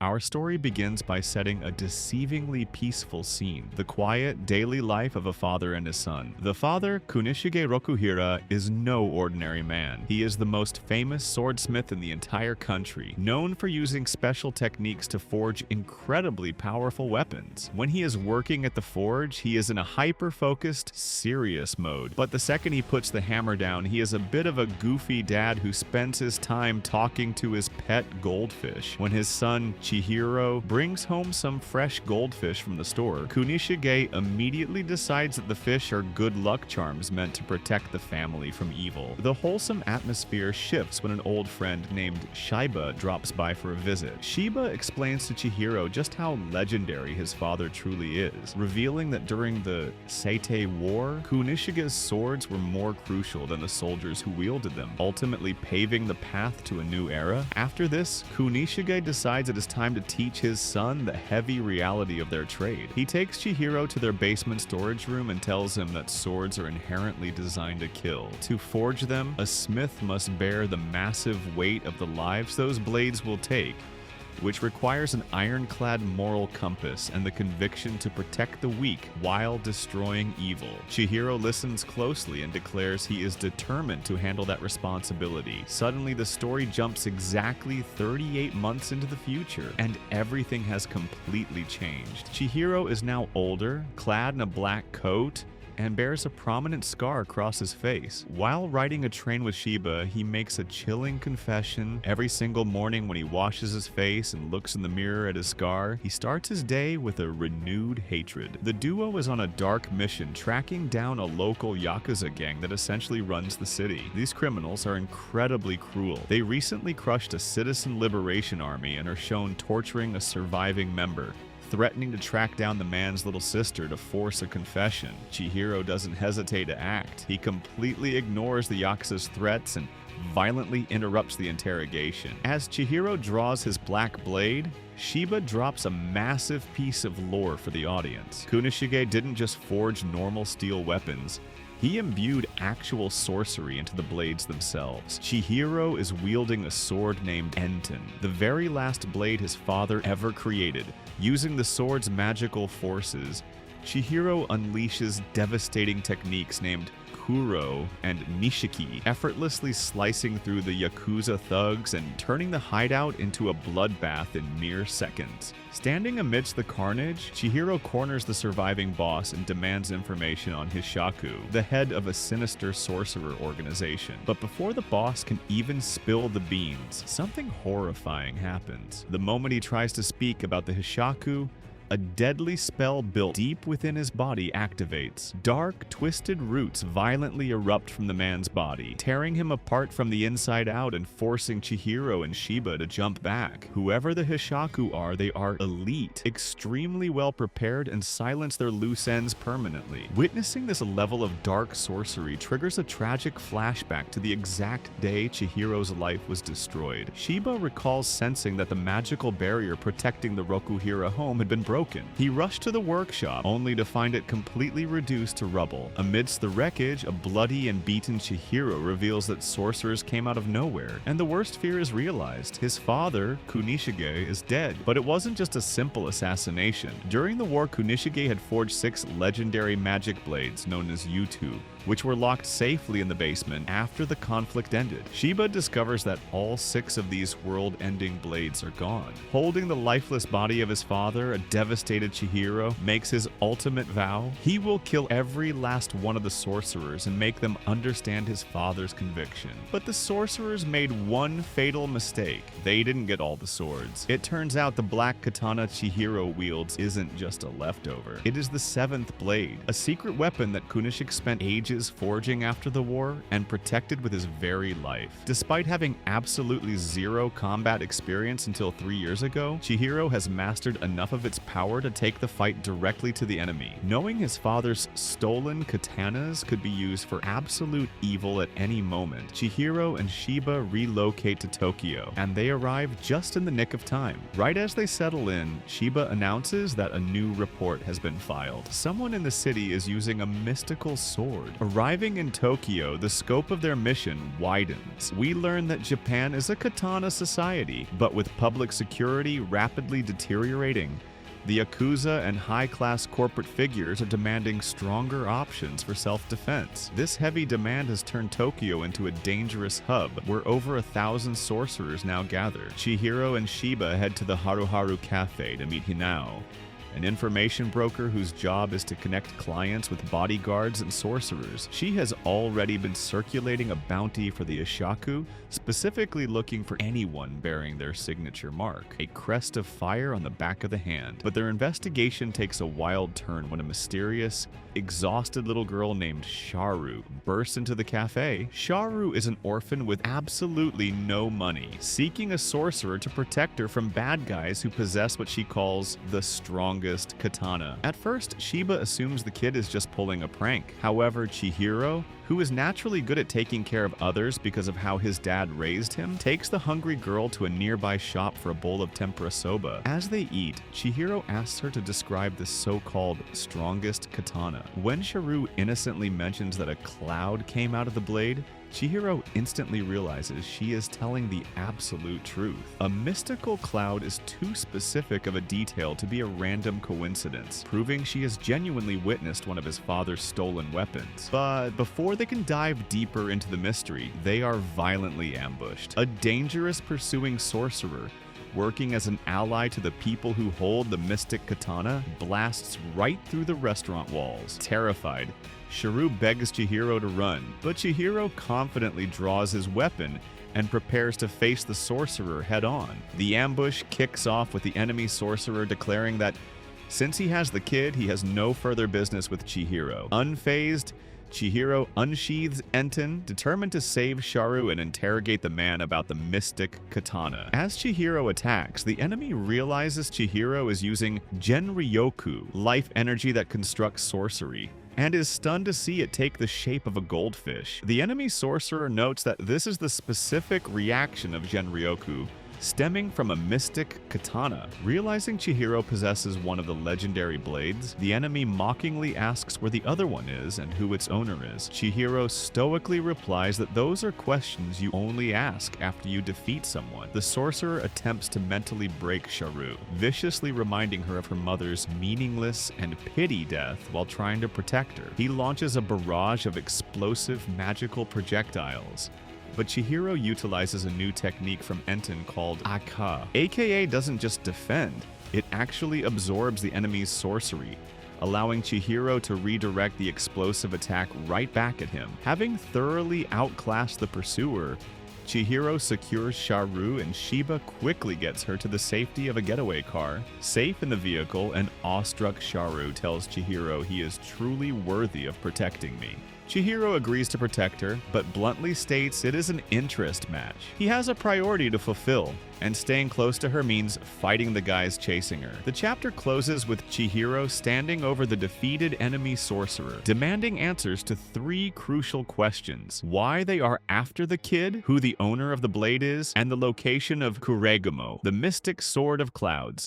Our story begins by setting a deceivingly peaceful scene, the quiet, daily life of a father and his son. The father, Kunishige Rokuhira, is no ordinary man. He is the most famous swordsmith in the entire country, known for using special techniques to forge incredibly powerful weapons. When he is working at the forge, he is in a hyper-focused, serious mode. But the second he puts the hammer down, he is a bit of a goofy dad who spends his time talking to his pet goldfish. When his son, Chihiro, brings home some fresh goldfish from the store, Kunishige immediately decides that the fish are good luck charms meant to protect the family from evil. The wholesome atmosphere shifts when an old friend named Shiba drops by for a visit. Shiba explains to Chihiro just how legendary his father truly is, revealing that during the Seitei War, Kunishige's swords were more crucial than the soldiers who wielded them, ultimately paving the path to a new era. After this, Kunishige decides it is time to teach his son the heavy reality of their trade. He takes Chihiro to their basement storage room and tells him that swords are inherently designed to kill. To forge them, a smith must bear the massive weight of the lives those blades will take, which requires an ironclad moral compass and the conviction to protect the weak while destroying evil. Chihiro listens closely and declares he is determined to handle that responsibility. Suddenly, the story jumps exactly 38 months into the future, and everything has completely changed. Chihiro is now older, clad in a black coat, and bears a prominent scar across his face. While riding a train with Shiba, he makes a chilling confession. Every single morning when he washes his face and looks in the mirror at his scar, he starts his day with a renewed hatred. The duo is on a dark mission tracking down a local Yakuza gang that essentially runs the city. These criminals are incredibly cruel. They recently crushed a citizen liberation army and are shown torturing a surviving member, threatening to track down the man's little sister to force a confession. Chihiro doesn't hesitate to act. He completely ignores the Yakuza's threats and violently interrupts the interrogation. As Chihiro draws his black blade, Shiba drops a massive piece of lore for the audience. Kunishige didn't just forge normal steel weapons, he imbued actual sorcery into the blades themselves. Chihiro is wielding a sword named Enten, the very last blade his father ever created. Using the sword's magical forces, Chihiro unleashes devastating techniques named Kuro and Nishiki, effortlessly slicing through the Yakuza thugs and turning the hideout into a bloodbath in mere seconds. Standing amidst the carnage, Chihiro corners the surviving boss and demands information on Hishaku, the head of a sinister sorcerer organization. But before the boss can even spill the beans, something horrifying happens. The moment he tries to speak about the Hishaku, a deadly spell built deep within his body activates. Dark, twisted roots violently erupt from the man's body, tearing him apart from the inside out and forcing Chihiro and Shiba to jump back. Whoever the Hishaku are, they are elite, extremely well prepared, and silence their loose ends permanently. Witnessing this level of dark sorcery triggers a tragic flashback to the exact day Chihiro's life was destroyed. Shiba recalls sensing that the magical barrier protecting the Rokuhira home had been broken. He rushed to the workshop, only to find it completely reduced to rubble. Amidst the wreckage, a bloody and beaten Chihiro reveals that sorcerers came out of nowhere, and the worst fear is realized. His father, Kunishige, is dead. But it wasn't just a simple assassination. During the war, Kunishige had forged 6 legendary magic blades, known as Yutu, which were locked safely in the basement after the conflict ended. Shiba discovers that all 6 of these world-ending blades are gone. Holding the lifeless body of his father, a devastated Chihiro makes his ultimate vow. He will kill every last one of the sorcerers and make them understand his father's conviction. But the sorcerers made one fatal mistake. They didn't get all the swords. It turns out the black katana Chihiro wields isn't just a leftover. It is the 7th blade, a secret weapon that Kunishige spent ages forging after the war and protected with his very life. Despite having absolutely zero combat experience until 3 years ago, Chihiro has mastered enough of its power to take the fight directly to the enemy. Knowing his father's stolen katanas could be used for absolute evil at any moment, Chihiro and Shiba relocate to Tokyo, and they arrive just in the nick of time. Right as they settle in, Shiba announces that a new report has been filed. Someone in the city is using a mystical sword. Arriving in Tokyo, the scope of their mission widens. We learn that Japan is a katana society, but with public security rapidly deteriorating, the Yakuza and high-class corporate figures are demanding stronger options for self-defense. This heavy demand has turned Tokyo into a dangerous hub where over 1,000 sorcerers now gather. Chihiro and Shiba head to the Haruharu Cafe to meet Hinao, an information broker whose job is to connect clients with bodyguards and sorcerers. She has already been circulating a bounty for the Hishaku, specifically looking for anyone bearing their signature mark, a crest of fire on the back of the hand. But their investigation takes a wild turn when a mysterious, exhausted little girl named Sharu bursts into the cafe. Sharu is an orphan with absolutely no money, seeking a sorcerer to protect her from bad guys who possess what she calls the strongest katana. At first, Shiba assumes the kid is just pulling a prank. However, Chihiro, who is naturally good at taking care of others because of how his dad raised him, takes the hungry girl to a nearby shop for a bowl of tempura soba. As they eat, Chihiro asks her to describe the so-called strongest katana. When Sharu innocently mentions that a cloud came out of the blade, Chihiro instantly realizes she is telling the absolute truth. A mystical cloud is too specific of a detail to be a random coincidence, proving she has genuinely witnessed one of his father's stolen weapons. But before they can dive deeper into the mystery, they are violently ambushed. A dangerous pursuing sorcerer, working as an ally to the people who hold the mystic katana, blasts right through the restaurant walls. Terrified, Sharu begs Chihiro to run, but Chihiro confidently draws his weapon and prepares to face the sorcerer head-on. The ambush kicks off with the enemy sorcerer declaring that since he has the kid, he has no further business with Chihiro. Unfazed, Chihiro unsheathes Enten, determined to save Sharu and interrogate the man about the mystic katana. As Chihiro attacks, the enemy realizes Chihiro is using Genryoku, life energy that constructs sorcery, and is stunned to see it take the shape of a goldfish. The enemy sorcerer notes that this is the specific reaction of Genryoku, stemming from a mystic katana. Realizing Chihiro possesses one of the legendary blades, the enemy mockingly asks where the other one is and who its owner is. Chihiro stoically replies that those are questions you only ask after you defeat someone. The sorcerer attempts to mentally break Sharu, viciously reminding her of her mother's meaningless and pity death while trying to protect her. He launches a barrage of explosive magical projectiles, but Chihiro utilizes a new technique from Enten called Aka. AKA doesn't just defend, it actually absorbs the enemy's sorcery, allowing Chihiro to redirect the explosive attack right back at him. Having thoroughly outclassed the pursuer, Chihiro secures Sharu and Shiba quickly gets her to the safety of a getaway car. Safe in the vehicle, an awestruck Sharu tells Chihiro he is truly worthy of protecting me. Chihiro agrees to protect her, but bluntly states it is an interest match. He has a priority to fulfill, and staying close to her means fighting the guys chasing her. The chapter closes with Chihiro standing over the defeated enemy sorcerer, demanding answers to 3 crucial questions: why they are after the kid, who the owner of the blade is, and the location of Kuregumo, the mystic sword of clouds.